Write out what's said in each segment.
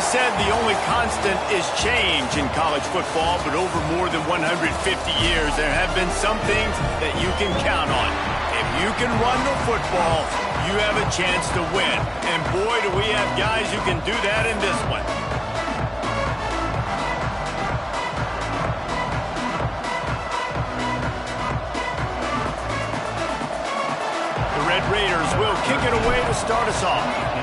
said the only constant is change in college football, but over more than 150 years, there have been some things that you can count on. If you can run the football, you have a chance to win. And boy, do we have guys who can do that in this one. The Red Raiders will kick it away to start us off.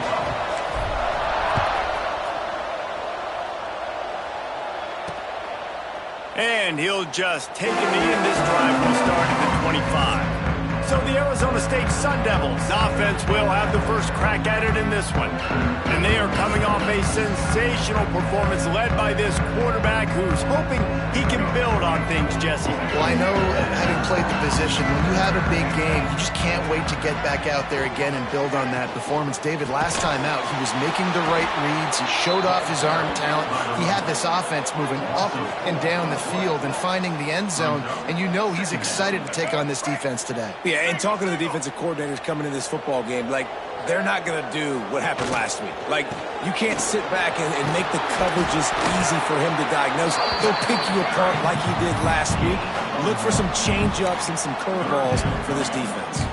And he'll just take it in. This drive will start at the 25. So the Arizona State Sun Devils offense will have the first crack at it in this one. And they are coming off a sensational performance led by this quarterback who's hoping he can build on things, Jesse. Well, I know, having played the position, when you have a big game, you just can't wait to get back out there again and build on that performance. David, last time out, he was making the right reads. He showed off his arm talent. He had this offense moving up and down the field and finding the end zone. And you know he's excited to take on this defense today. Yeah, and talking to the defensive coordinators coming in this football game, like, they're not going to do what happened last week. Like, you can't sit back and make the coverages easy for him to diagnose. He'll pick you apart like he did last week. Look for some change-ups and some curveballs for this defense.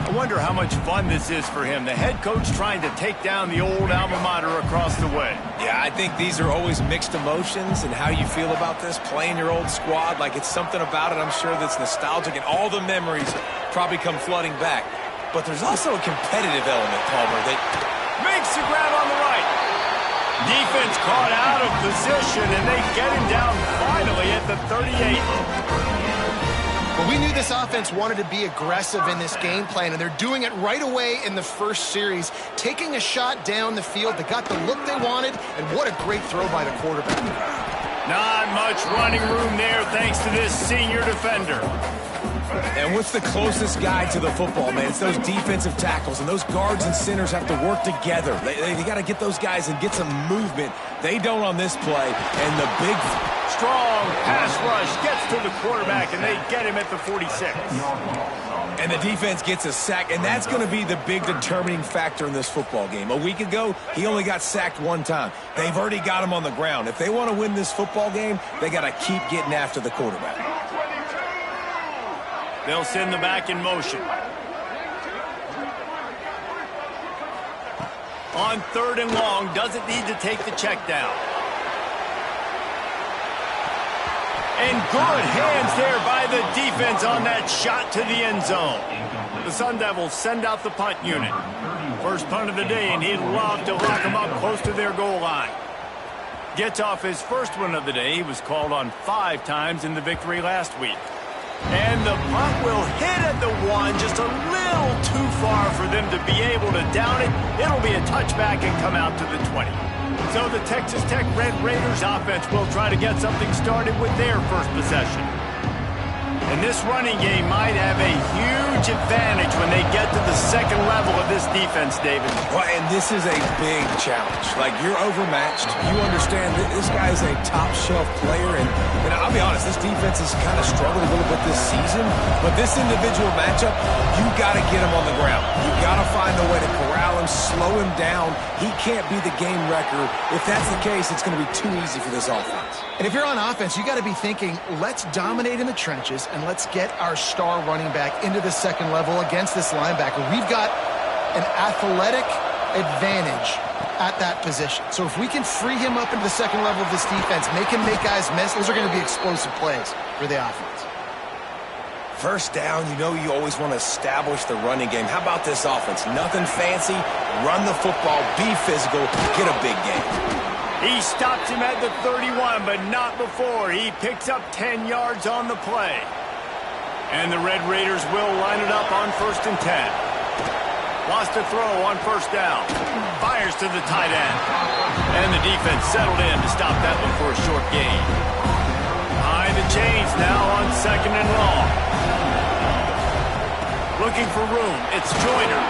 I wonder how much fun this is for him. The head coach trying to take down the old alma mater across the way. Yeah, I think these are always mixed emotions and how you feel about this, playing your old squad. Like, it's something about it, I'm sure, that's nostalgic, and all the memories probably come flooding back. But there's also a competitive element, Palmer, that makes the grab on the right. Defense caught out of position, and they get him down finally at the 38. Well, we knew this offense wanted to be aggressive in this game plan, and they're doing it right away in the first series, taking a shot down the field. They got the look they wanted, and what a great throw by the quarterback. Not much running room there thanks to this senior defender. And what's the closest guy to the football, man? It's those defensive tackles, and those guards and centers have to work together. They got to get those guys and get some movement. They don't on this play, and the big strong pass rush gets to the quarterback, and they get him at the 46. And the defense gets a sack, and that's going to be the big determining factor in this football game. A week ago, he only got sacked one time. They've already got him on the ground. If they want to win this football game, they got to keep getting after the quarterback. They'll send the back in motion. On 3rd and long, doesn't need to take the check down. And good hands there by the defense on that shot to the end zone. The Sun Devils send out the punt unit. First punt of the day, and he'd love to lock them up close to their goal line. Gets off his first one of the day. He was called on 5 times in the victory last week. And the punt will hit at the 1, just a little too far for them to be able to down it. It'll be a touchback and come out to the 20. So the Texas Tech Red Raiders offense will try to get something started with their first possession. And this running game might have a huge advantage when they get to the second level of this defense, David. Well, and this is a big challenge. Like, you're overmatched. You understand that this guy is a top-shelf player. And I'll be honest, this defense has kind of struggled a little bit this season. But this individual matchup, you got to get him on the ground. You got to find a way to corral him, slow him down. He can't be the game wrecker. If that's the case, it's going to be too easy for this offense. And if you're on offense, you got to be thinking, let's dominate in the trenches and let's get our star running back into the second level against this linebacker. We've got an athletic advantage at that position. So if we can free him up into the second level of this defense, make him make guys miss, those are going to be explosive plays for the offense. First down, you know you always want to establish the running game. How about this offense? Nothing fancy. Run the football, be physical, get a big game. He stops him at the 31, but not before. He picks up 10 yards on the play. And the Red Raiders will line it up on 1st and 10. Lost a throw on 1st down. Fires to the tight end. And the defense settled in to stop that one for a short gain. Behind the chains now on 2nd and long. Looking for room. It's Joyner.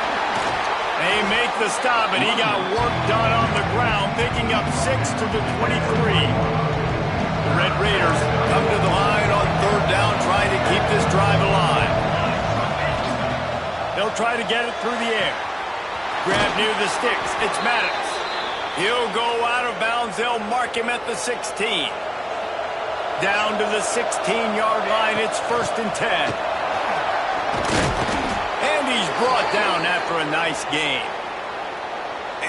They make the stop, and he got work done on the ground, picking up 6 to the 23. The Red Raiders come to the line on 3rd down, trying to keep this drive alive. They'll try to get it through the air. Grab near the sticks. It's Maddox. He'll go out of bounds. They'll mark him at the 16. Down to the 16-yard line. It's 1st and 10. And he's brought down after a nice game.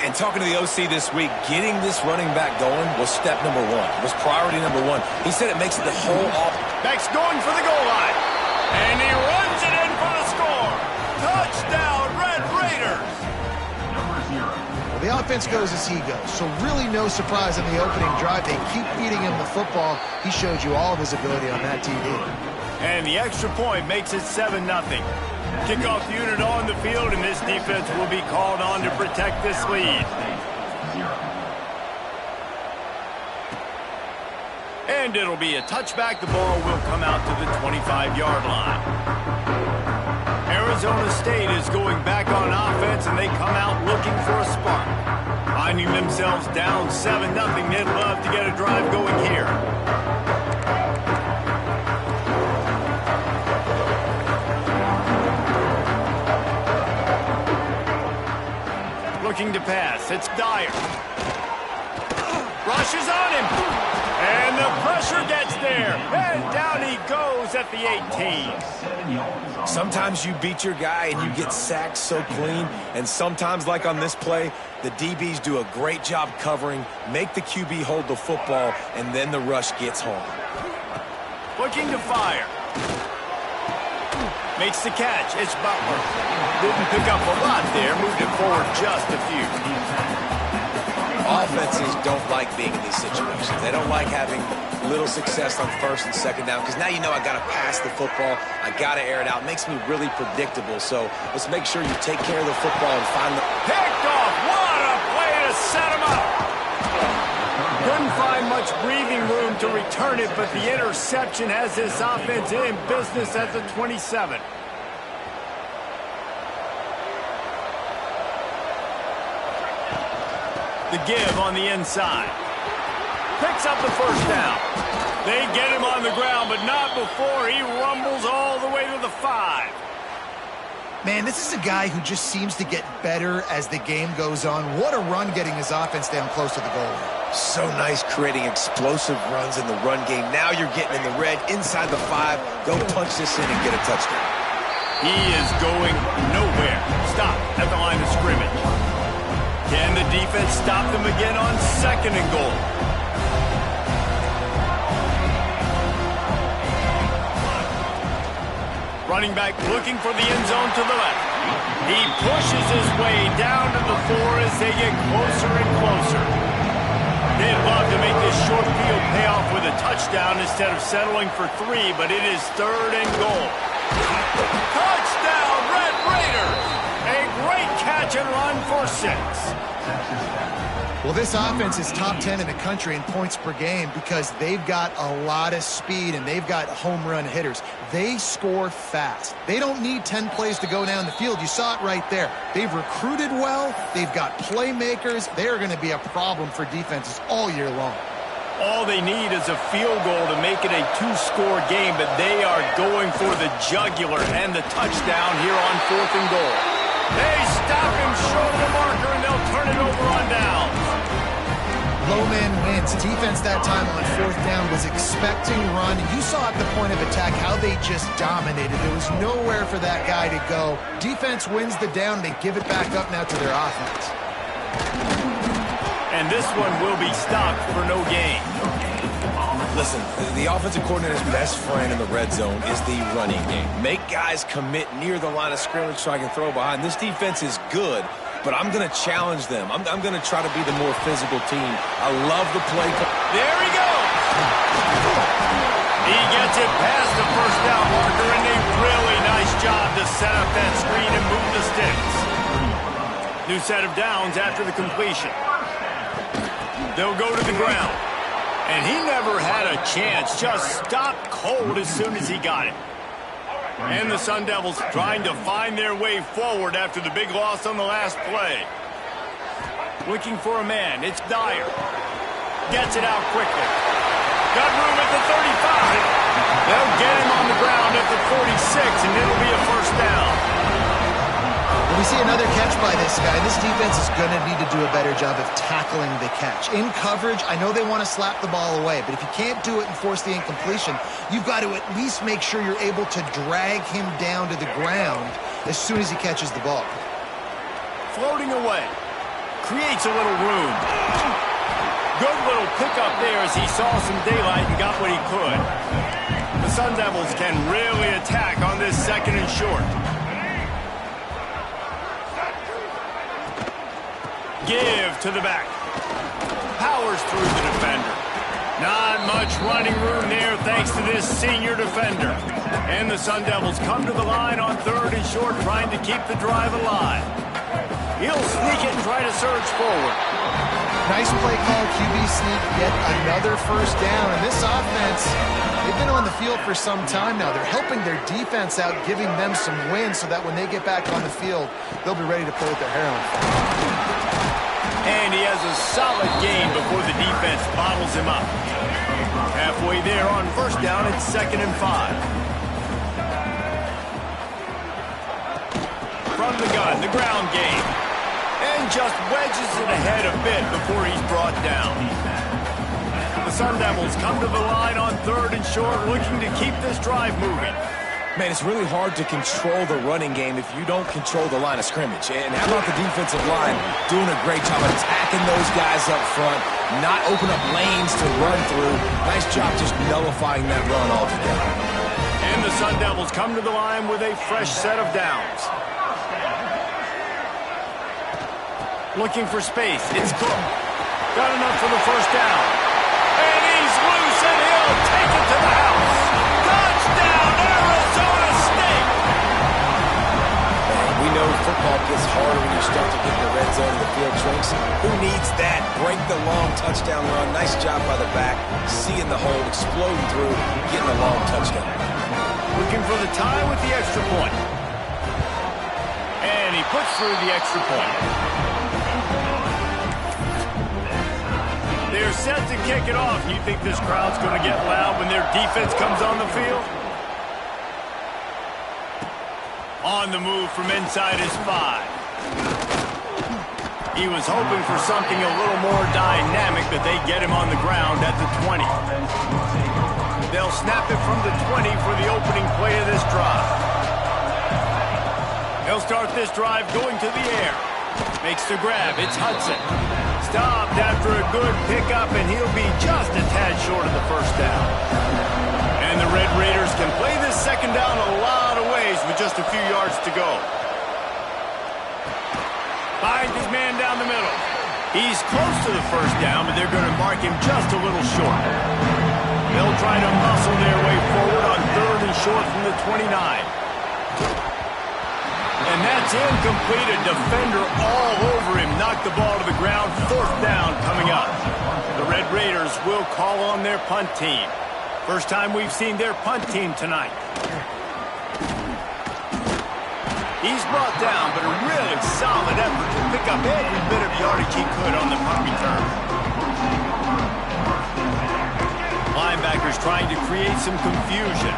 And talking to the OC this week, getting this running back going was step number one, was priority number one. He said it makes it the whole off. Beck's going for the goal line. And he runs it in for the score. Touchdown, Red Raiders. Well, the offense goes as he goes, so really no surprise in the opening drive. They keep feeding him the football. He showed you all of his ability on that TD. And the extra point makes it 7-0. Kickoff unit on the field, and this defense will be called on to protect this lead. And it'll be a touchback. The ball will come out to the 25-yard line. Arizona State is going back on offense, and they come out looking for a spark. Finding themselves down 7-0, they'd love to get a drive going here. Looking to pass. It's Dyer. Rushes on him. And the pressure gets there. And down he goes at the 18. Sometimes you beat your guy and you get sacked so clean. And sometimes, like on this play, the DBs do a great job covering, make the QB hold the football, and then the rush gets home. Looking to fire. Makes the catch. It's Butler. Didn't pick up a lot there. Moved it forward just a few. Offenses don't like being in these situations. They don't like having little success on 1st and 2nd down because now you know I got to pass the football. I got to air it out. It makes me really predictable. So let's make sure you take care of the football and find the... Picked off. What a play to set him up. Couldn't find much breathing room to return it, but the interception has this offense in business at the 27. The give on the inside. Picks up the 1st down. They get him on the ground, but not before he rumbles all the way to the 5. Man, this is a guy who just seems to get better as the game goes on. What a run getting his offense down close to the goal line. So nice creating explosive runs in the run game. Now you're getting in the red, inside the 5. Go punch this in and get a touchdown. He is going nowhere. Stop at the line of scrimmage. Can the defense stop them again on 2nd and goal? Running back looking for the end zone to the left. He pushes his way down to the 4 as they get closer and closer. They'd love to make this short field pay off with a touchdown instead of settling for 3, but it is 3rd and goal. Touchdown, Red Raiders! A great catch and run for 6. Well, this offense is top 10 in the country in points per game because they've got a lot of speed and they've got home run hitters. They score fast. They don't need 10 plays to go down the field. You saw it right there. They've recruited well. They've got playmakers. They are going to be a problem for defenses all year long. All they need is a field goal to make it a 2-score game, but they are going for the jugular and the touchdown here on 4th and goal. They stop him short of the marker, and they'll turn it over on downs. Low man wins. Defense that time on 4th down was expecting run. You saw at the point of attack how they just dominated. There was nowhere for that guy to go. Defense wins the down. They give it back up now to their offense. And this one will be stopped for no gain. Listen, the offensive coordinator's best friend in the red zone is the running game. Make guys commit near the line of scrimmage so I can throw behind. This defense is good, but I'm going to challenge them. I'm going to try to be the more physical team. I love the play. There he goes. He gets it past the 1st down marker, and a really nice job to set up that screen and move the sticks. New set of downs after the completion. They'll go to the ground. And he never had a chance, just stopped cold as soon as he got it. And the Sun Devils trying to find their way forward after the big loss on the last play. Looking for a man, it's Dyer. Gets it out quickly. Got room at the 35. They'll get him on the ground at the 46, and it'll be a 1st down. Well, We see another catch by this guy. This defense is going to need to do a better job of tackling the catch. In coverage, I know they want to slap the ball away, but if you can't do it and force the incompletion, you've got to at least make sure you're able to drag him down to the ground as soon as he catches the ball. Floating away. Creates a little room. Good little pickup there as he saw some daylight and got what he could. The Sun Devils can really attack on this second and short. Give to the back. Powers through the defender. Not much running room there thanks to this senior defender. And the Sun Devils come to the line on third and short, trying to keep the drive alive. He'll sneak it and try to surge forward. Nice play call, QB sneak, yet another first down. And this offense, they've been on the field for some time now. They're helping their defense out, giving them some wins so that when they get back on the field, they'll be ready to play with their hair on fire. And he has a solid gain before the defense bottles him up. Halfway there on first down, it's 2nd and 5. From the gun, the ground game. And just wedges it ahead a bit before he's brought down. The Sun Devils come to the line on third and short, looking to keep this drive moving. Man, it's really hard to control the running game if you don't control the line of scrimmage. And how about the defensive line doing a great job attacking those guys up front, not open up lanes to run through. Nice job just nullifying that run altogether. And the Sun Devils come to the line with a fresh set of downs. Looking for space. It's Cook. Got enough for the first down. And he's loose, and he'll take it to the house. Touchdown, Arizona State! Man, we know football gets harder when you start to get in the red zone and the field shrinks. Who needs that? Break the long touchdown run. Nice job by the back. Seeing the hole, exploding through, getting a long touchdown. Looking for the tie with the extra point. And he puts through the extra point. They're set to kick it off. You think this crowd's going to get loud when their defense comes on the field? On the move from inside his 5. He was hoping for something a little more dynamic, but they get him on the ground at the 20. They'll snap it from the 20 for the opening play of this drive. He'll start this drive going to the air. Makes the grab. It's Hudson. Stopped after a good pickup, and he'll be just a tad short of the first down. And the Red Raiders can play this second down a lot of ways with just a few yards to go. Finds his man down the middle. He's close to the first down, but they're going to mark him just a little short. They'll try to muscle their way forward on third and short from the 29. And that's incomplete. A defender all over him. Knocked the ball to the ground. Fourth down coming up. The Red Raiders will call on their punt team. First time we've seen their punt team tonight. He's brought down, but a really solid effort to pick up every bit of yardage he could on the punt return. Linebackers trying to create some confusion.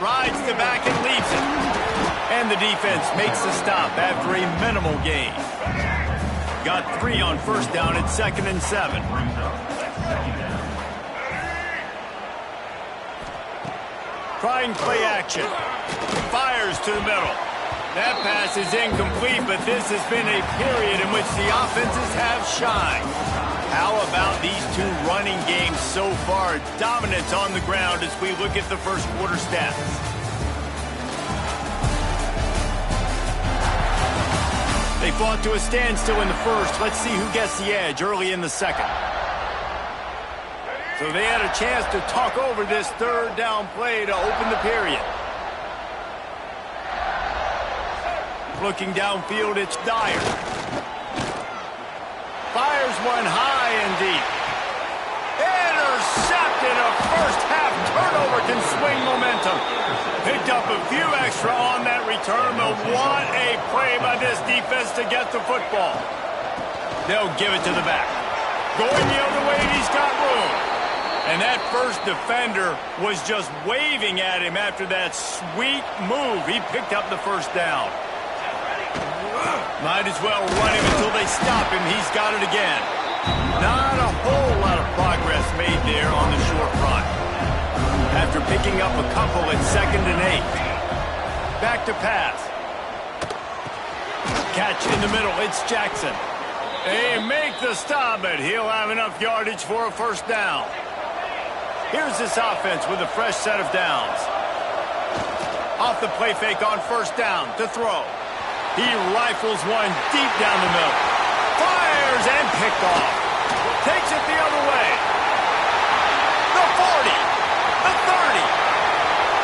Rides the back and leaves it. And the defense makes the stop after a minimal gain. Got 3 on first down at 2nd and 7. Trying play action. Fires to the middle. That pass is incomplete, but this has been a period in which the offenses have shined. How about these two running games so far? Dominance on the ground as we look at the first quarter stats. They fought to a standstill in the first. Let's see who gets the edge early in the second. So they had a chance to talk over this third down play to open the period. Looking downfield, it's Dyer. Fires one high and deep. Intercepted. A first half turnover can swing momentum. Picked up a few extra on that return, but what a play by this defense to get the football. They'll give it to the back. Going the other way, he's got room. And that first defender was just waving at him after that sweet move. He picked up the first down. Might as well run him until they stop him. He's got it again. Not a whole lot of progress made there on the short run. After picking up a couple at 2nd and 8. Back to pass. Catch in the middle. It's Jackson. They make the stop, but he'll have enough yardage for a first down. Here's this offense with a fresh set of downs. Off the play fake on first down to throw. He rifles one deep down the middle. Fires and picked off. Takes it the other way. The 40. The 30.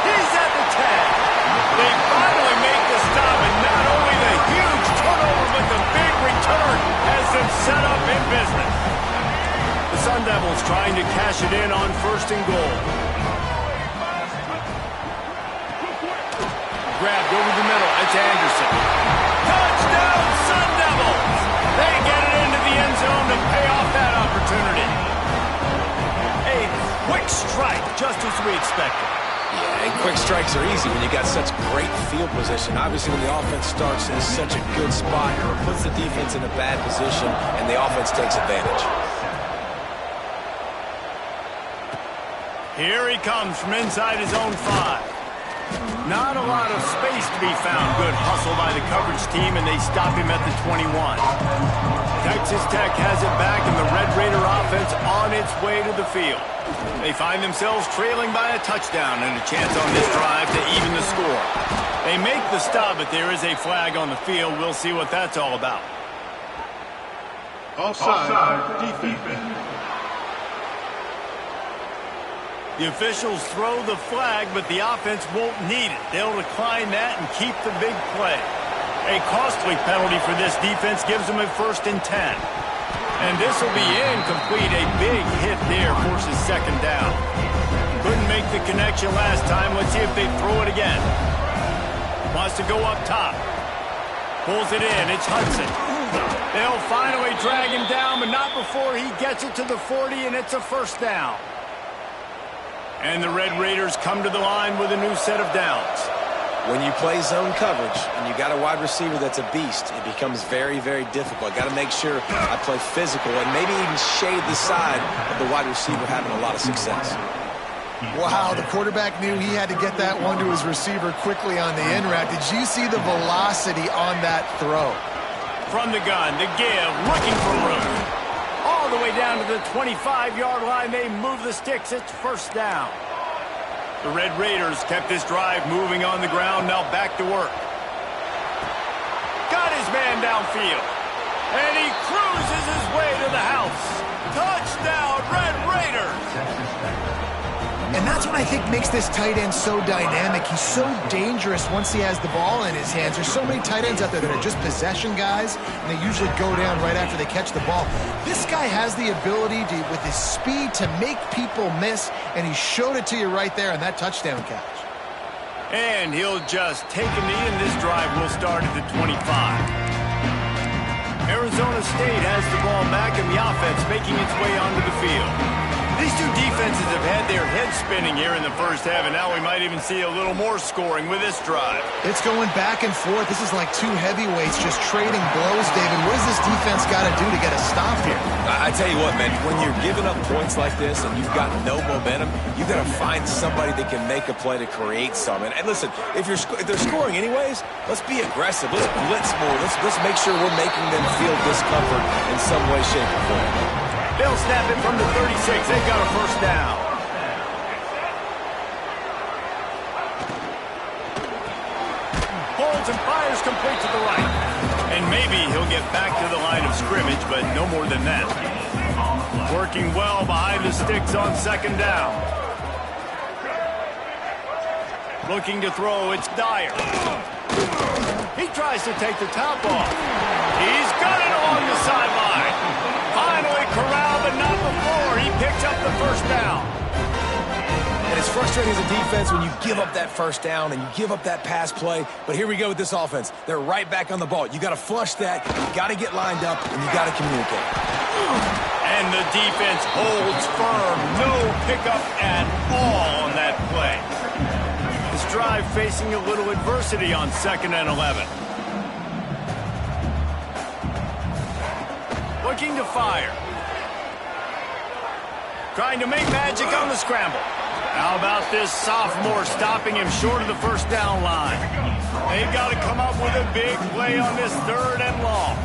He's at the 10. They finally make the stop, and not only the huge turnover, but the big return has them set up in business. The Sun Devils trying to cash it in on 1st and goal. Grabbed over the middle. It's Anderson. Touchdown, Sun Devils! They get it into the end zone to pay off that opportunity. A quick strike, just as we expected. Yeah, and quick strikes are easy when you got such great field position. Obviously, when the offense starts in such a good spot, it puts the defense in a bad position, and the offense takes advantage. Here he comes from inside his own 5. Not a lot of space to be found. Good hustle by the coverage team, and they stop him at the 21. Texas Tech has it back, and the Red Raider offense on its way to the field. They find themselves trailing by a touchdown and a chance on this drive to even the score. They make the stop, but there is a flag on the field. We'll see what that's all about. Offside, defense. The officials throw the flag, but the offense won't need it. They'll decline that and keep the big play. A costly penalty for this defense gives them a 1st and 10. And this will be incomplete. A big hit there forces 2nd down. Couldn't make the connection last time. Let's see if they throw it again. Wants to go up top. Pulls it in. It's Hudson. They'll finally drag him down, but not before he gets it to the 40, and it's a 1st down. And the Red Raiders come to the line with a new set of downs. When you play zone coverage and you got a wide receiver that's a beast, it becomes very, very difficult. Got to make sure I play physical and maybe even shade the side of the wide receiver having a lot of success. Wow, the quarterback knew he had to get that one to his receiver quickly on the in route. Did you see the velocity on that throw? From the gun, the give, looking for room. All the way down to the 25-yard line, they move the sticks. It's 1st down. The Red Raiders kept this drive moving on the ground. Now back to work. Got his man downfield. And he cruises his way to the house. Touchdown, Red Raiders! And that's what I think makes this tight end so dynamic. He's so dangerous once he has the ball in his hands. There's so many tight ends out there that are just possession guys, and they usually go down right after they catch the ball. This guy has the ability to, with his speed, to make people miss, and he showed it to you right there on that touchdown catch. And he'll just take a knee, and this drive will start at the 25. Arizona State has the ball back, and the offense making its way onto the field. These two defenses have had their heads spinning here in the first half, and now we might even see a little more scoring with this drive. It's going back and forth. This is like two heavyweights just trading blows, David. What does this defense got to do to get a stop here? I tell you what, man, when you're giving up points like this and you've got no momentum, you've got to find somebody that can make a play to create some. And listen, if they're scoring anyways, let's be aggressive. Let's blitz more. Let's make sure we're making them feel discomfort in some way, shape, or form. They'll snap it from the 36. They've got a 1st down. Holds and fires complete to the right. And maybe he'll get back to the line of scrimmage, but no more than that. Working well behind the sticks on 2nd down. Looking to throw, it's Dyer. He tries to take the top off. He's got it along the sideline. Finally corralled, but not before. He picks up the 1st down. And it's frustrating as a defense when you give up that 1st down and you give up that pass play. But here we go with this offense. They're right back on the ball. You got to flush that. You got to get lined up, and you got to communicate. And the defense holds firm. No pickup at all on that play. This drive facing a little adversity on 2nd and 11. Looking to fire. Trying to make magic on the scramble. How about this sophomore stopping him short of the first down line? They've got to come up with a big play on this 3rd and long.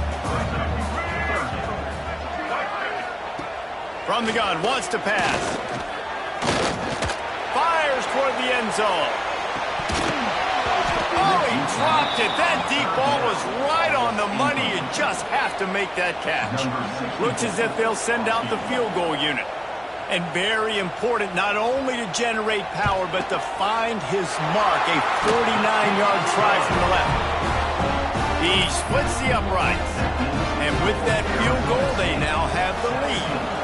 From the gun, wants to pass. Fires toward the end zone. Oh, he dropped it. That deep ball was right on the money. You just have to make that catch. Looks as if they'll send out the field goal unit. And very important not only to generate power, but to find his mark. A 49-yard try from the left. He splits the uprights. And with that field goal, they now have the lead.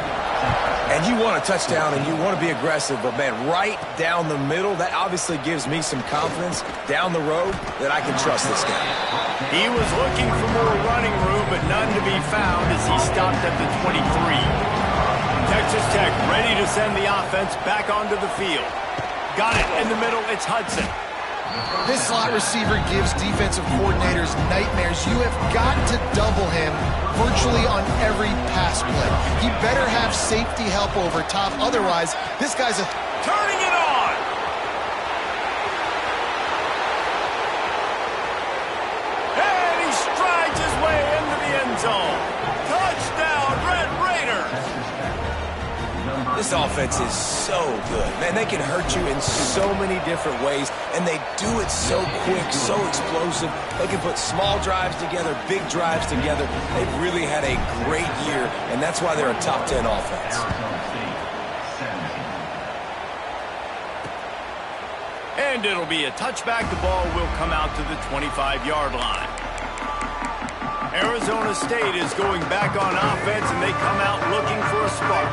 And you want a touchdown and you want to be aggressive, but, man, right down the middle, that obviously gives me some confidence down the road that I can trust this guy. He was looking for more running room, but none to be found as he stopped at the 23. Texas Tech ready to send the offense back onto the field. Got it in the middle. It's Hudson. This slot receiver gives defensive coordinators nightmares. You have got to double him virtually on every pass play. He better have safety help over top. Otherwise, this guy's turning it on. And he strides his way into the end zone. Touchdown, Red Raiders. This offense is so good. Man, they can hurt you in so many different ways, and they do it so quick, so explosive. They can put small drives together, big drives together. They've really had a great year, and that's why they're a top 10 offense. And it'll be a touchback. The ball will come out to the 25-yard line. Arizona State is going back on offense, and they come out looking for a spark.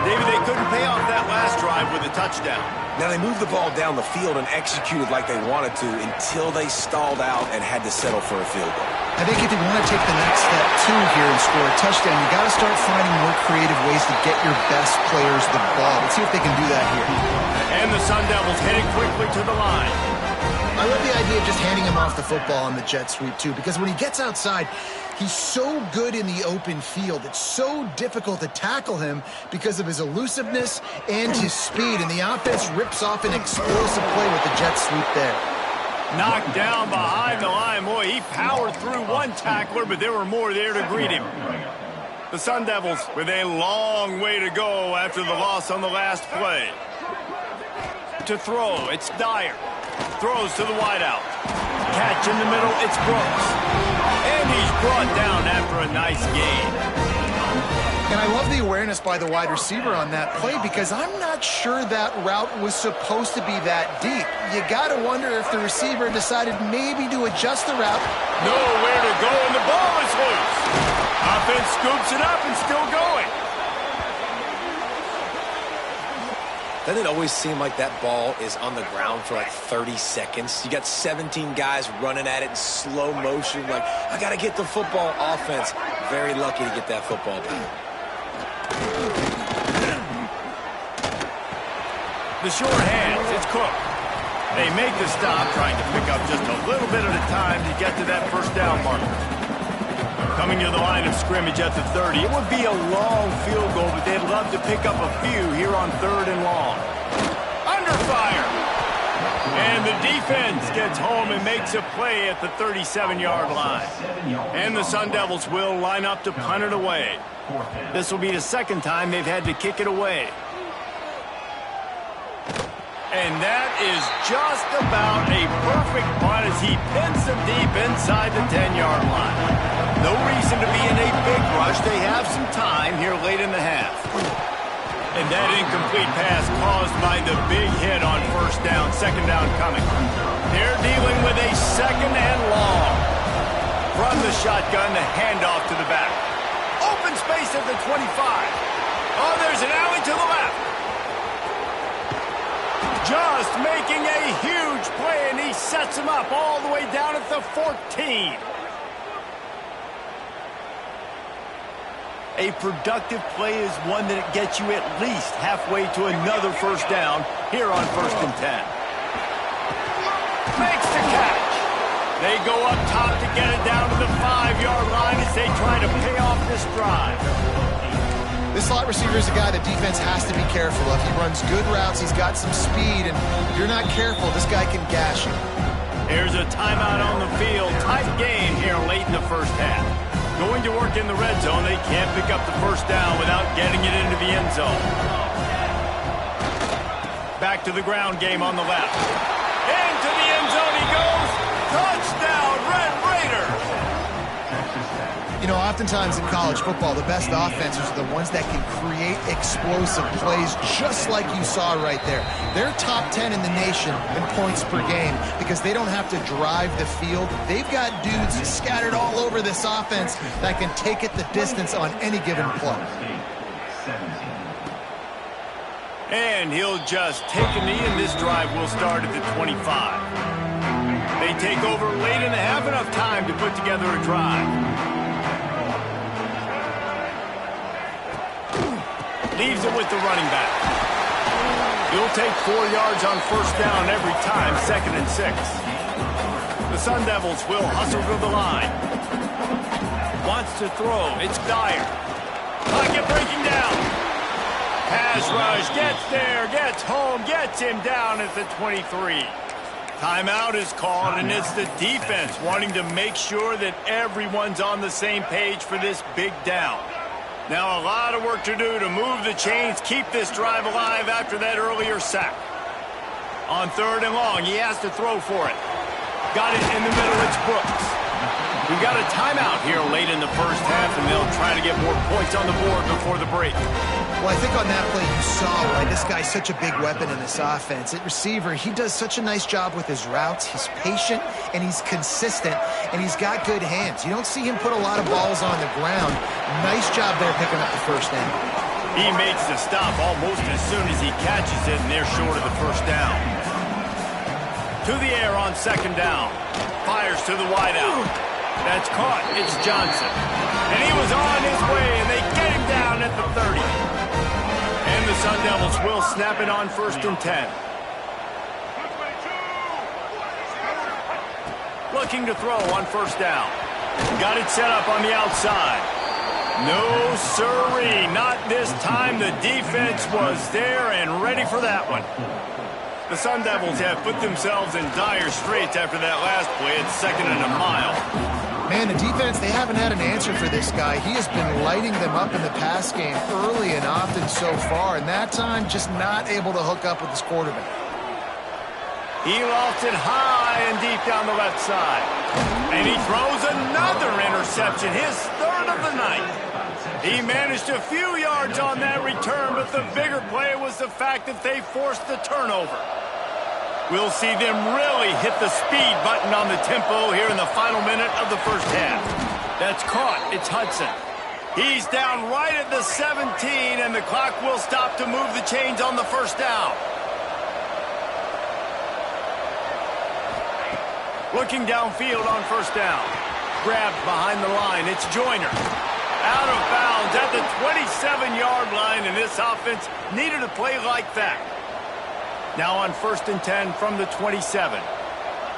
Maybe they couldn't pay off that last drive with a touchdown. Now, they moved the ball down the field and executed like they wanted to until they stalled out and had to settle for a field goal. I think if you want to take the next step, too, here and score a touchdown, you got to start finding more creative ways to get your best players the ball. Let's see if they can do that here. And the Sun Devils heading quickly to the line. I love the idea of just handing him off the football on the jet sweep, too, because when he gets outside, he's so good in the open field. It's so difficult to tackle him because of his elusiveness and his speed, and the offense rips off an explosive play with the jet sweep there. Knocked down behind the line. Boy, he powered through one tackler, but there were more there to greet him. The Sun Devils with a long way to go after the loss on the last play. To throw, it's Dyer. Throws to the wideout. Catch in the middle, it's Brooks. And he's brought down after a nice gain. And I love the awareness by the wide receiver on that play because I'm not sure that route was supposed to be that deep. You got to wonder if the receiver decided maybe to adjust the route. Nowhere to go, and the ball is loose. Offense scoops it up and still going. Doesn't it always seem like that ball is on the ground for like 30 seconds? You got 17 guys running at it in slow motion. Like, I got to get the football. Offense, very lucky to get that football back. The short hands, it's Cook. They make the stop, trying to pick up just a little bit at a time to get to that first down marker. Coming to the line of scrimmage at the 30. It would be a long field goal, but they'd love to pick up a few here on 3rd and long. Under fire. And the defense gets home and makes a play at the 37-yard line. And the Sun Devils will line up to punt it away. This will be the second time they've had to kick it away. And that is just about a perfect punt as he pins them deep inside the 10-yard line. No reason to be in a big rush. They have some time here late in the half. And that incomplete pass caused by the big hit on first down, second down coming. They're dealing with a second and long. From the shotgun, the handoff to the back. Open space at the 25. Oh, there's an alley to the left. Just making a huge play, and he sets him up all the way down at the 14. A productive play is one that gets you at least halfway to another first down here on 1st and 10. Makes the catch. They go up top to get it down to the 5-yard line as they try to pay off this drive. This slot receiver is a guy the defense has to be careful of. He runs good routes, he's got some speed, and if you're not careful, this guy can gash you. Here's a timeout on the field. Tight game here late in the first half. Going to work in the red zone, they can't pick up the first down without getting it into the end zone. Back to the ground game on the left. Into the end zone he goes. Touchdown, Red Raiders! You know, oftentimes in college football, the best offenses are the ones that can create explosive plays, just like you saw right there. They're top 10 in the nation in points per game because they don't have to drive the field. They've got dudes scattered all over this offense that can take it the distance on any given play. And he'll just take a knee, and this drive will start at the 25. They take over late in the half, enough time to put together a drive. Leaves it with the running back. He'll take 4 yards on first down every time, 2nd and 6. The Sun Devils will hustle to the line. Wants to throw. It's Dyer. Pocket breaking down. Pass rush, gets there, gets home, gets him down at the 23. Timeout is called, and it's the defense wanting to make sure that everyone's on the same page for this big down. Now a lot of work to do to move the chains, keep this drive alive after that earlier sack. On 3rd and long, he has to throw for it. Got it in the middle, it's Brooks. We've got a timeout here late in the first half, and they'll try to get more points on the board before the break. Well, I think on that play you saw why this guy's such a big weapon in this offense. At receiver, he does such a nice job with his routes. He's patient, and he's consistent, and he's got good hands. You don't see him put a lot of balls on the ground. Nice job there picking up the first down. He makes the stop almost as soon as he catches it, and they're short of the first down. To the air on 2nd down. Fires to the wideout. That's caught. It's Johnson. And he was on his way, and they get him down at the 30. And the Sun Devils will snap it on 1st and 10. Looking to throw on first down. Got it set up on the outside. No sirree, not this time. The defense was there and ready for that one. The Sun Devils have put themselves in dire straits after that last play. It's 2nd and a mile. Man, the defense, they haven't had an answer for this guy. He has been lighting them up in the pass game early and often so far, and that time just not able to hook up with his quarterback. He lofts it high and deep down the left side. And he throws another interception, his 3rd of the night. He managed a few yards on that return, but the bigger play was the fact that they forced the turnover. We'll see them really hit the speed button on the tempo here in the final minute of the first half. That's caught. It's Hudson. He's down right at the 17, and the clock will stop to move the chains on the first down. Looking downfield on first down. Grabbed behind the line. It's Joyner. Out of bounds at the 27-yard line, and this offense needed a play like that. Now on 1st and 10 from the 27.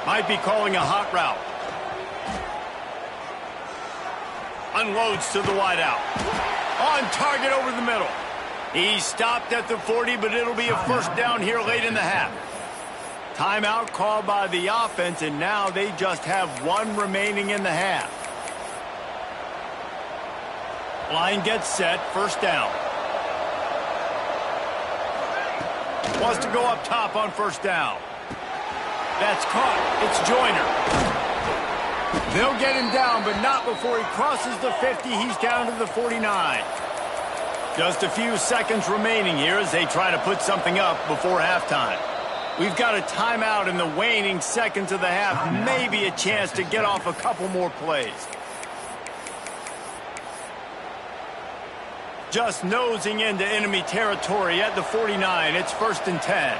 Might be calling a hot route. Unloads to the wideout. On target over the middle. He stopped at the 40, but it'll be a first down here late in the half. Timeout called by the offense, and now they just have one remaining in the half. Line gets set, first down. Wants to go up top on first down. That's caught. It's Joyner. They'll get him down, but not before he crosses the 50. He's down to the 49. Just a few seconds remaining here as they try to put something up before halftime. We've got a timeout in the waning seconds of the half. Maybe a chance to get off a couple more plays. Just nosing into enemy territory at the 49. It's 1st and 10.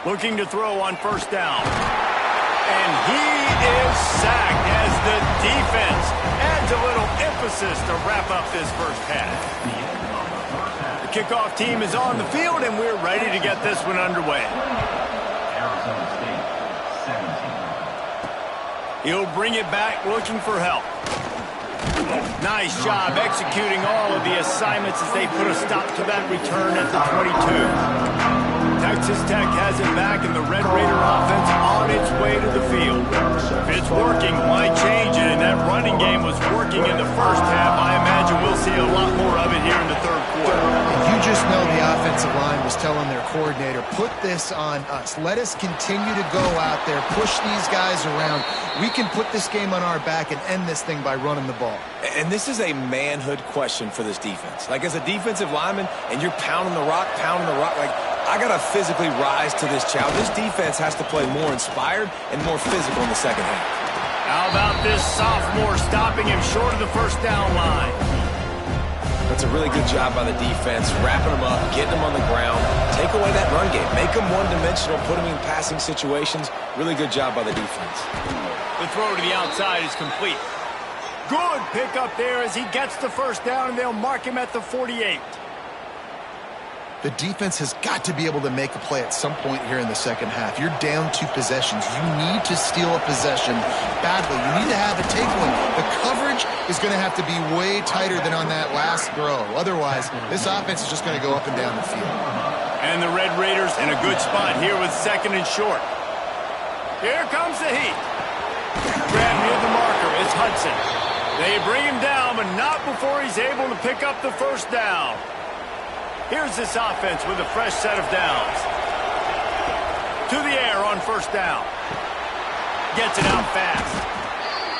Looking to throw on first down. And he is sacked as the defense adds a little emphasis to wrap up this first half. The kickoff team is on the field, and we're ready to get this one underway. He'll bring it back looking for help. Nice job executing all of the assignments as they put a stop to that return at the 22. Texas Tech has it back, and the Red Raider offense on its way to the field. If it's working, why change it? And that running game was working in the first half. I imagine we'll see a lot more of it here in the third quarter. You just know the offensive line was telling their coordinator, put this on us. Let us continue to go out there, push these guys around. We can put this game on our back and end this thing by running the ball. And this is a manhood question for this defense. Like, as a defensive lineman, and you're pounding the rock, like, I got to physically rise to this challenge. This defense has to play more inspired and more physical in the second half. How about this sophomore stopping him short of the first down line? That's a really good job by the defense, wrapping them up, getting them on the ground, take away that run game, make them one-dimensional, put them in passing situations. Really good job by the defense. The throw to the outside is complete. Good pickup there as he gets the first down, and they'll mark him at the 48. The defense has got to be able to make a play at some point here in the second half. You're down 2 possessions. You need to steal a possession badly. You need to have a take one. The coverage is going to have to be way tighter than on that last throw. Otherwise, this offense is just going to go up and down the field. And the Red Raiders in a good spot here with second and short. Here comes the heat. Grab near the marker. It's Hudson. They bring him down, but not before he's able to pick up the first down. Here's this offense with a fresh set of downs. To the air on first down. Gets it out fast.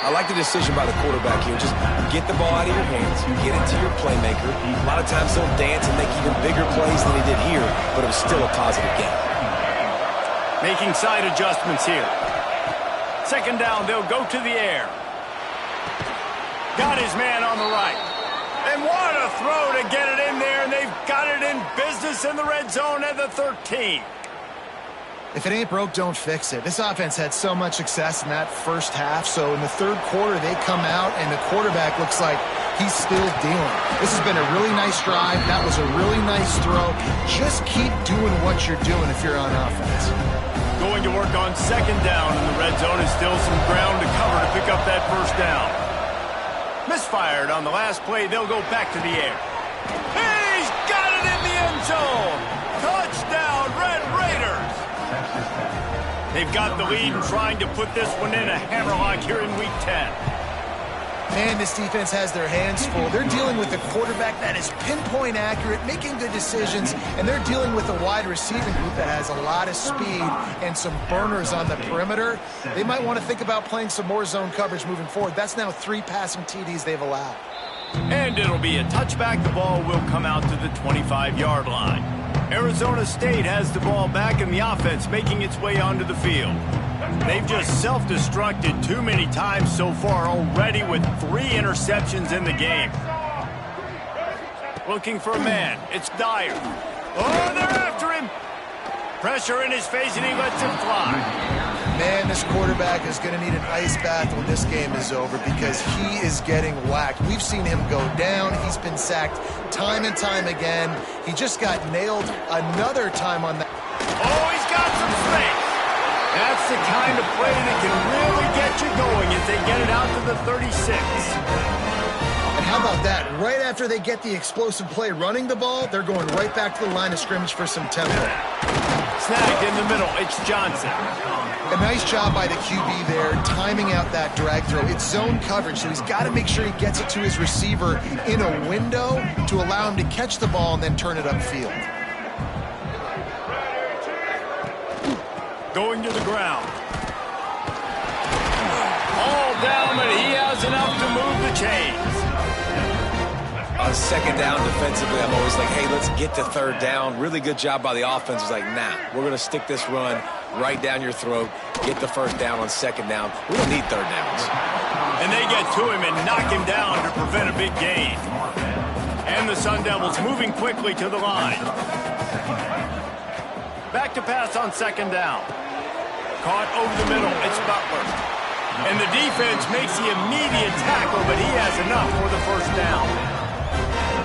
I like the decision by the quarterback here. Just get the ball out of your hands, get it to your playmaker. A lot of times he'll dance and make even bigger plays than he did here, but it was still a positive game. Making side adjustments here. Second down, they'll go to the air. Got his man on the right. And what a throw to get it in there, and they've got it in business in the red zone at the 13. If it ain't broke, don't fix it. This offense had so much success in that first half, so in the third quarter they come out, and the quarterback looks like he's still dealing. This has been a really nice drive. That was a really nice throw. Just keep doing what you're doing if you're on offense. Going to work on second down in the red zone, and still some ground to cover to pick up that first down. Misfired on the last play. They'll go back to the air. He's got it in the end zone. Touchdown, Red Raiders. They've got the lead and trying to put this one in a hammerlock here in Week 10. Man, this defense has their hands full. They're dealing with a quarterback that is pinpoint accurate, making good decisions, and they're dealing with a wide receiving group that has a lot of speed and some burners on the perimeter. They might want to think about playing some more zone coverage moving forward. That's now 3 passing TDs they've allowed. And it'll be a touchback. The ball will come out to the 25-yard line. Arizona State has the ball back, and the offense making its way onto the field. They've just self-destructed too many times so far already with 3 interceptions in the game. Looking for a man. It's Dyer. Oh, they're after him. Pressure in his face, and he lets him fly. Man, this quarterback is going to need an ice bath when this game is over because he is getting whacked. We've seen him go down. He's been sacked time and time again. He just got nailed another time on that. Oh, he's got some space. That's the kind of play that can really get you going as they get it out to the 36. And how about that? Right after they get the explosive play running the ball, they're going right back to the line of scrimmage for some tempo. Snagged in the middle. It's Johnson. A nice job by the QB there, timing out that drag throw. It's zone coverage, so he's got to make sure he gets it to his receiver in a window to allow him to catch the ball and then turn it upfield. Going to the ground. All down, but he has enough to move the chains. On second down defensively, I'm always like, hey, let's get to third down. Really good job by the offense. It's like, nah, we're going to stick this run right down your throat, get the first down on second down. We don't need third downs. And they get to him and knock him down to prevent a big gain. And the Sun Devils moving quickly to the line. Back to pass on second down. Caught over the middle. It's Butler. And the defense makes the immediate tackle, but he has enough for the first down.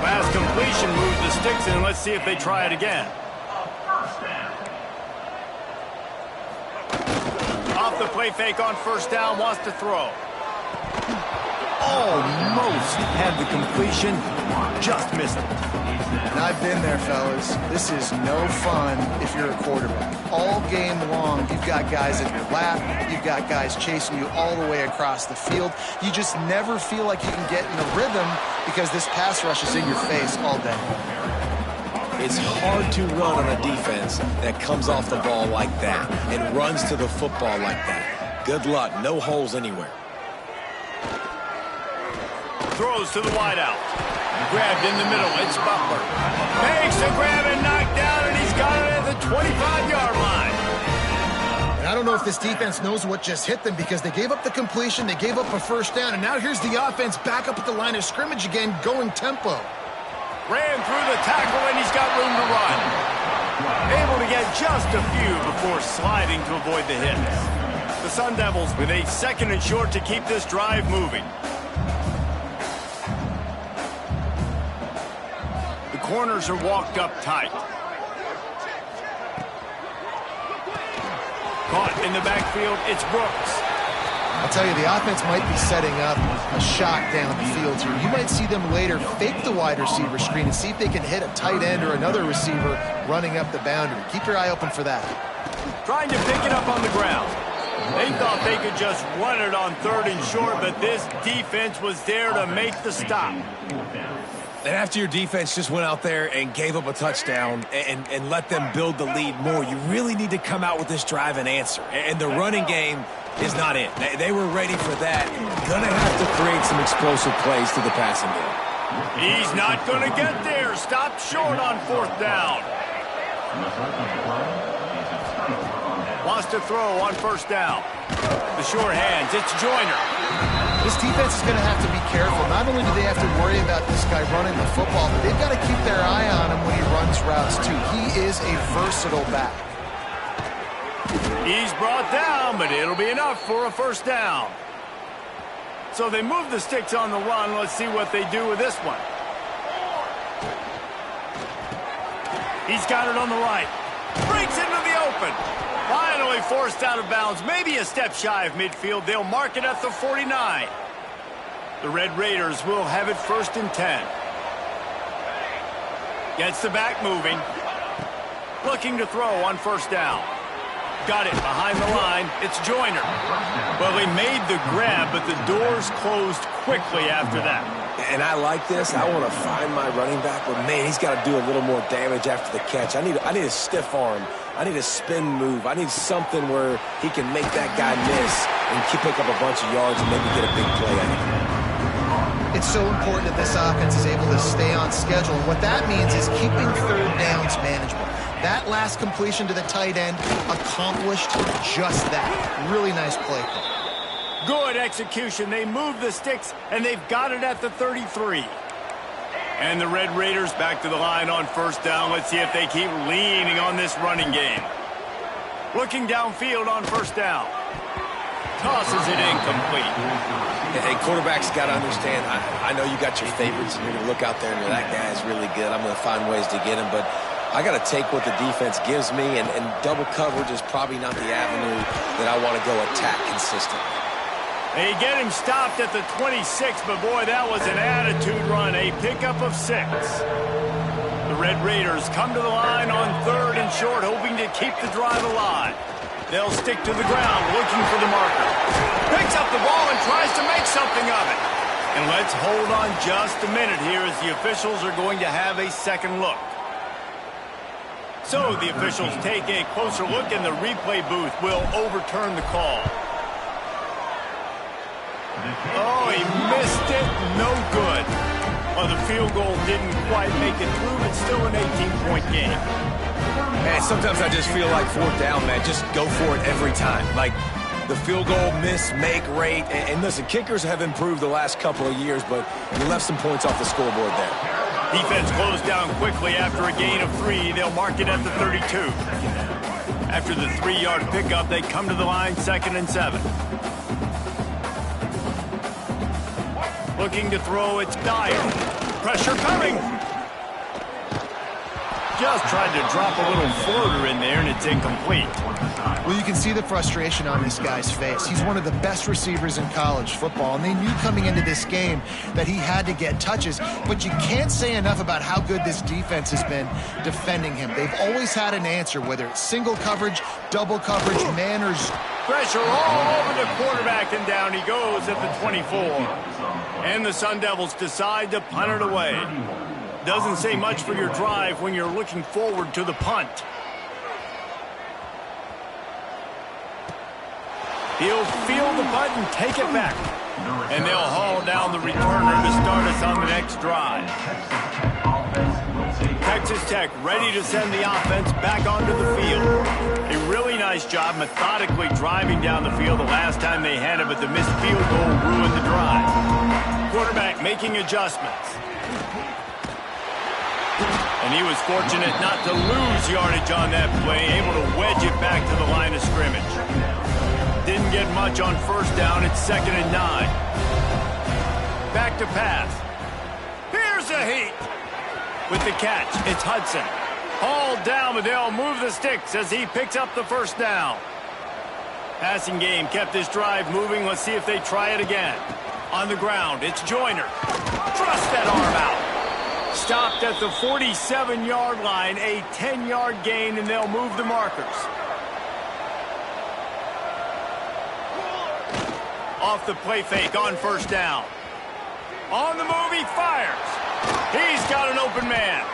Pass completion moves the sticks in. Let's see if they try it again. Off the play fake on first down, wants to throw. Almost had the completion, just missed it. And I've been there, fellas. This is no fun if you're a quarterback. All game long, you've got guys in your lap. You've got guys chasing you all the way across the field. You just never feel like you can get in a rhythm because this pass rush is in your face all day. It's hard to run on a defense that comes off the ball like that and runs to the football like that. Good luck. No holes anywhere. Throws to the wideout. Grabbed in the middle. It's Butler. Makes the grab and knocked down, and he's got it at the 25-yard line. And I don't know if this defense knows what just hit them because they gave up the completion, they gave up a first down, and now here's the offense back up at the line of scrimmage again, going tempo. Ran through the tackle, and he's got room to run. Able to get just a few before sliding to avoid the hits. The Sun Devils with a 2nd and short to keep this drive moving. Corners are walked up tight. Caught in the backfield, it's Brooks. I'll tell you, the offense might be setting up a shot down the field here. You might see them later fake the wide receiver screen and see if they can hit a tight end or another receiver running up the boundary. Keep your eye open for that. Trying to pick it up on the ground. They thought they could just run it on 3rd and short, but this defense was there to make the stop. And after your defense just went out there and gave up a touchdown and let them build the lead more, you really need to come out with this drive and answer. And the running game is not it. They were ready for that. Gonna have to create some explosive plays to the passing game. He's not gonna get there. Stopped short on 4th down. Wants to throw on 1st down. The short hands, it's Joyner. This defense is going to have to be careful. Not only do they have to worry about this guy running the football, but they've got to keep their eye on him when he runs routes, too. He is a versatile back. He's brought down, but it'll be enough for a first down. So they move the sticks on the run. Let's see what they do with this one. He's got it on the right. Breaks into the open. Finally forced out of bounds, maybe a step shy of midfield. They'll mark it at the 49. The Red Raiders will have it 1st and 10. Gets the back moving. Looking to throw on 1st down. Got it behind the line. It's Joyner. Well, they made the grab, but the doors closed quickly after that. And I like this. I want to find my running back, but man, he's got to do a little more damage after the catch. I need a stiff arm. I need a spin move. I need something where he can make that guy miss and pick up a bunch of yards and maybe get a big play out of it. It's so important that this offense is able to stay on schedule. And what that means is keeping 3rd downs manageable. That last completion to the tight end accomplished just that. Really nice play call. Good execution. They move the sticks, and they've got it at the 33. And the Red Raiders back to the line on 1st down. Let's see if they keep leaning on this running game. Looking downfield on 1st down. Tosses it incomplete. Hey, quarterbacks got to understand, I know you got your favorites, and you're going to look out there and that guy's really good. I'm going to find ways to get him, but I got to take what the defense gives me, and double coverage is probably not the avenue that I want to go attack consistently. They get him stopped at the 26, but boy, that was an attitude run, a pickup of 6. The Red Raiders come to the line on 3rd and short, hoping to keep the drive alive. They'll stick to the ground, looking for the marker. Picks up the ball and tries to make something of it. And let's hold on just a minute here as the officials are going to have a second look. So the officials take a closer look, and the replay booth will overturn the call. Oh, he missed it. No good. Well, the field goal didn't quite make it through, but still an 18-point game. Man, sometimes I just feel like 4th down, man. Just go for it every time. Like the field goal miss, make rate. And listen, kickers have improved the last couple of years, but you left some points off the scoreboard there. Defense closed down quickly after a gain of 3. They'll mark it at the 32. After the 3-yard pickup, they come to the line 2nd and 7. Looking to throw, it's Dyer. Pressure coming. Just tried to drop a little floater in there, and it's incomplete. Well, you can see the frustration on this guy's face. He's one of the best receivers in college football, and they knew coming into this game that he had to get touches, but you can't say enough about how good this defense has been defending him. They've always had an answer, whether it's single coverage, double coverage, man, or... Pressure all over the quarterback, and down he goes at the 24. And the Sun Devils decide to punt it away. Doesn't say much for your drive when you're looking forward to the punt. He'll field the punt and take it back. And they'll haul down the returner to start us on the next drive. Texas Tech ready to send the offense back onto the field. A really nice job methodically driving down the field the last time they had it, but the missed field goal ruined the drive. Quarterback making adjustments. And he was fortunate not to lose yardage on that play, able to wedge it back to the line of scrimmage. Didn't get much on first down. It's 2nd and 9. Back to pass. Here's a heat. With the catch, it's Hudson. Hauled down, but they'll move the sticks as he picks up the first down. Passing game kept this drive moving. Let's see if they try it again. On the ground, it's Joyner. Thrust that arm out. Stopped at the 47-yard line, a 10-yard gain, and they'll move the markers. Off the play fake on first down. On the move, he fires. He's got an open man.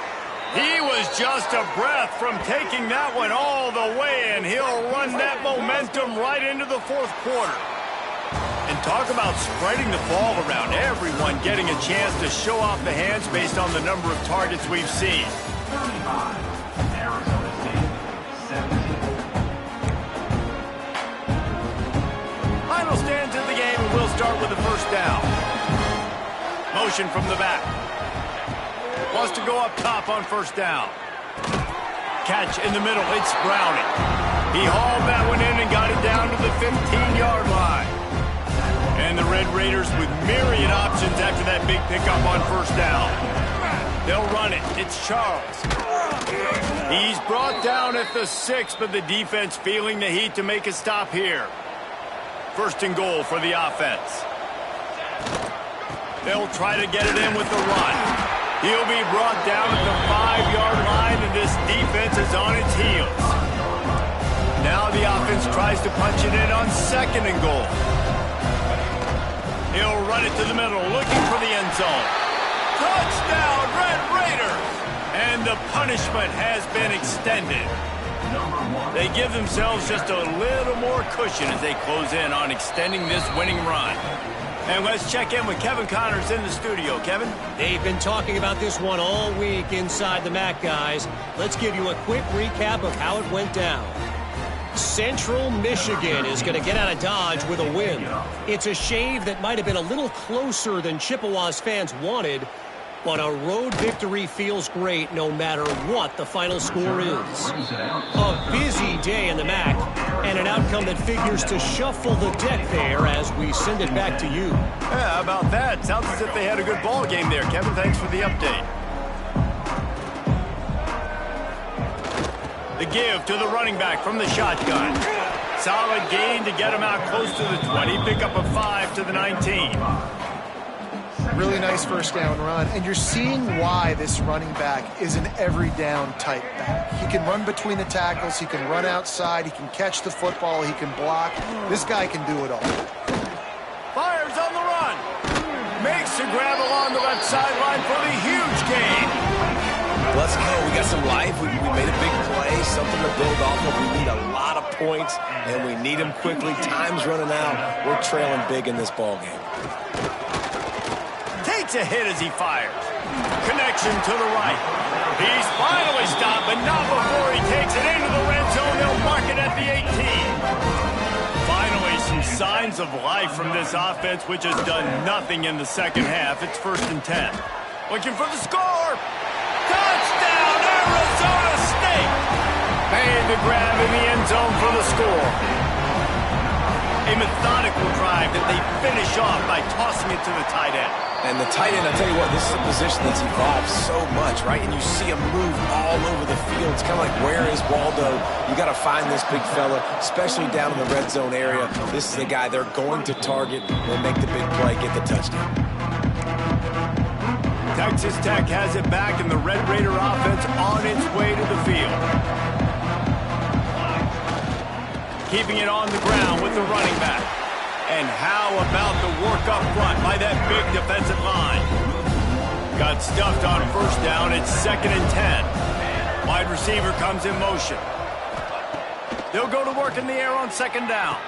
He was just a breath from taking that one all the way, and he'll run that momentum right into the fourth quarter. And talk about spreading the ball around. Everyone getting a chance to show off the hands based on the number of targets we've seen. Final stands of the game, and we'll start with the first down. Motion from the back. Wants to go up top on first down. Catch in the middle. It's Browning. He hauled that one in and got it down to the 15-yard line. And the Red Raiders with myriad options after that big pickup on first down. They'll run it. It's Charles. He's brought down at the 6, but the defense feeling the heat to make a stop here. 1st and goal for the offense. They'll try to get it in with the run. He'll be brought down at the 5-yard line, and this defense is on its heels. Now the offense tries to punch it in on 2nd and goal. He'll run it to the middle, looking for the end zone. Touchdown, Red Raiders! And the punishment has been extended. They give themselves just a little more cushion as they close in on extending this winning run. And let's check in with Kevin Connors in the studio. Kevin? They've been talking about this one all week inside the MAC, guys. Let's give you a quick recap of how it went down. Central Michigan is going to get out of Dodge with a win. It's a shave that might have been a little closer than Chippewas fans wanted, but a road victory feels great no matter what the final score is. A busy day in the MAC, and an outcome that figures to shuffle the deck there as we send it back to you. Yeah, how about that? Sounds as if they had a good ball game there. Kevin, thanks for the update. The give to the running back from the shotgun. Solid gain to get him out close to the 20. Pick up a 5 to the 19. Really nice first down run, and you're seeing why this running back is an every down type back. He can run between the tackles, he can run outside, he can catch the football, he can block. This guy can do it all. Fires on the run. Makes the grab along the left sideline for the huge gain. Let's go. We got some life. We made a big play, something to build off of. We need a lot of points, and we need them quickly. Time's running out. We're trailing big in this ball game. Takes a hit as he fires. Connection to the right. He's finally stopped, but not before he takes it into the red zone. They'll mark it at the 18. Finally, some signs of life from this offense, which has done nothing in the second half. It's 1st and 10. Looking for the score. Touchdown, Arizona State! Made the grab in the end zone for the score. A methodical drive that they finish off by tossing it to the tight end. And the tight end, I tell you what, this is a position that's evolved so much, right? And you see him move all over the field. It's kind of like, where is Waldo? You got to find this big fella, especially down in the red zone area. This is the guy they're going to target and make the big play, get the touchdown. Texas Tech has it back, and the Red Raider offense on its way to the field. Keeping it on the ground with the running back. And how about the work up front by that big defensive line? Got stuffed on first down. It's 2nd and 10. Wide receiver comes in motion. They'll go to work in the air on 2nd down.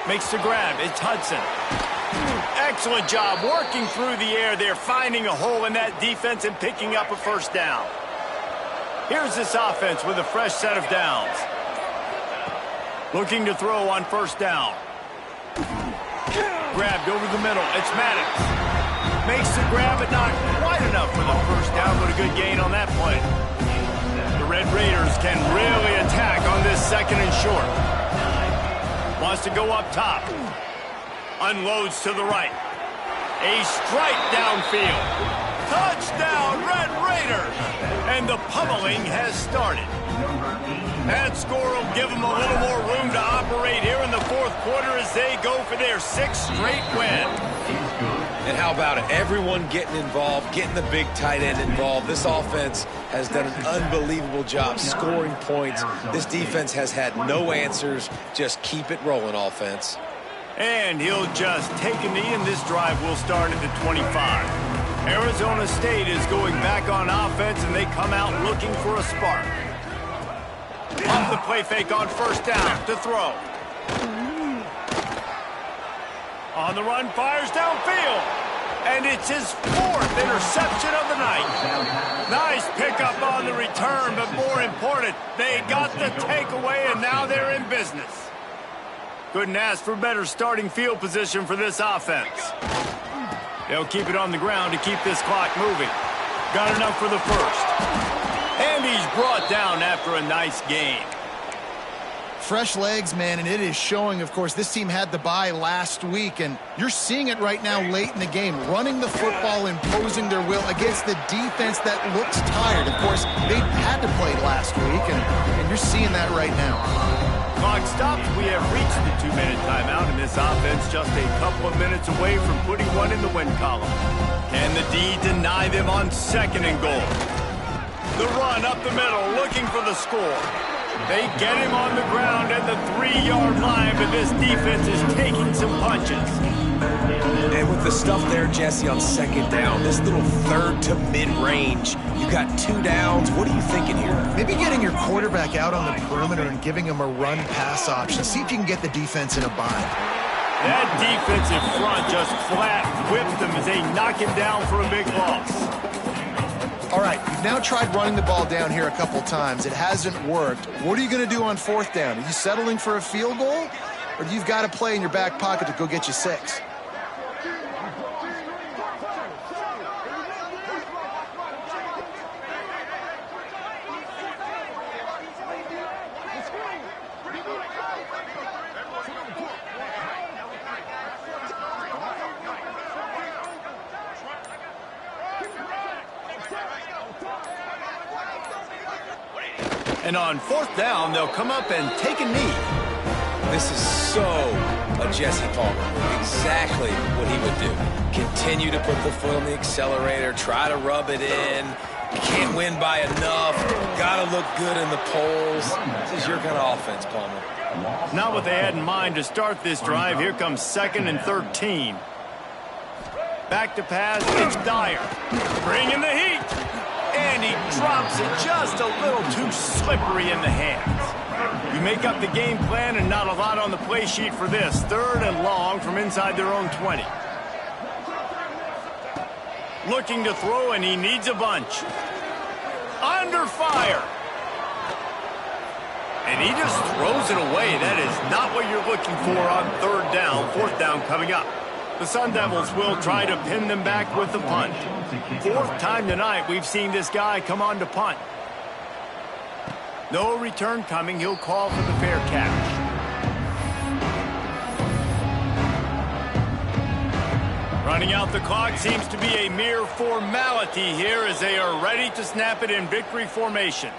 Makes the grab. It's Hudson. Excellent job working through the air there, finding a hole in that defense and picking up a first down. Here's this offense with a fresh set of downs. Looking to throw on first down. Grabbed over the middle. It's Maddox. Makes the grab, but not quite enough for the first down, but a good gain on that play. The Red Raiders can really attack on this 2nd and short. Wants to go up top. Unloads to the right. A strike downfield. Touchdown, Red Raiders! And the pummeling has started. That score will give them a little more room to operate here in the 4th quarter as they go for their 6th straight win. And how about it? Everyone getting involved, getting the big tight end involved. This offense has done an unbelievable job scoring points. This defense has had no answers. Just keep it rolling, offense. And he'll just take a knee, and this drive will start at the 25. Arizona State is going back on offense, and they come out looking for a spark. Off the play fake on first down to throw. On the run, fires downfield. And it's his 4th interception of the night. Nice pickup on the return, but more important, they got the takeaway, and now they're in business. Couldn't ask for better starting field position for this offense. They'll keep it on the ground to keep this clock moving. Got enough for the first. And he's brought down after a nice game. Fresh legs, man, and it is showing, of course. This team had the bye last week, and you're seeing it right now late in the game. Running the football, imposing their will against the defense that looks tired. Of course, they had to play last week, and you're seeing that right now. Clock stops. We have reached the 2-minute timeout, and this offense just a couple of minutes away from putting one in the win column. Can the D deny them on 2nd and goal? The run up the middle, looking for the score. They get him on the ground at the 3-yard line, but this defense is taking some punches. And with the stuff there, Jesse, on 2nd down, this little 3rd to mid-range, you got 2 downs. What are you thinking here? Maybe getting your quarterback out on the perimeter and giving him a run-pass option. See if you can get the defense in a bind. That defensive front just flat whipped them as they knock him down for a big loss. All right, you've now tried running the ball down here a couple times. It hasn't worked. What are you going to do on 4th down? Are you settling for a field goal? Or do you got to play in your back pocket to go get you 6? And on 4th down, they'll come up and take a knee. This is so a Jesse Palmer. Exactly what he would do. Continue to put the foot on the accelerator, try to rub it in. Can't win by enough. Got to look good in the polls. This is your kind of offense, Palmer. Not what they had in mind to start this drive. Here comes 2nd and 13. Back to pass. It's Dyer. Bringing the heat. And he drops it just a little too slippery in the hands. You make up the game plan, and not a lot on the play sheet for this. 3rd and long from inside their own 20. Looking to throw, and he needs a bunch. Under fire. And he just throws it away. That is not what you're looking for on 3rd down. 4th down coming up. The Sun Devils will try to pin them back with the punt. 4th time tonight we've seen this guy come on to punt. No return coming. He'll call for the fair catch. Running out the clock seems to be a mere formality here as they are ready to snap it in victory formation.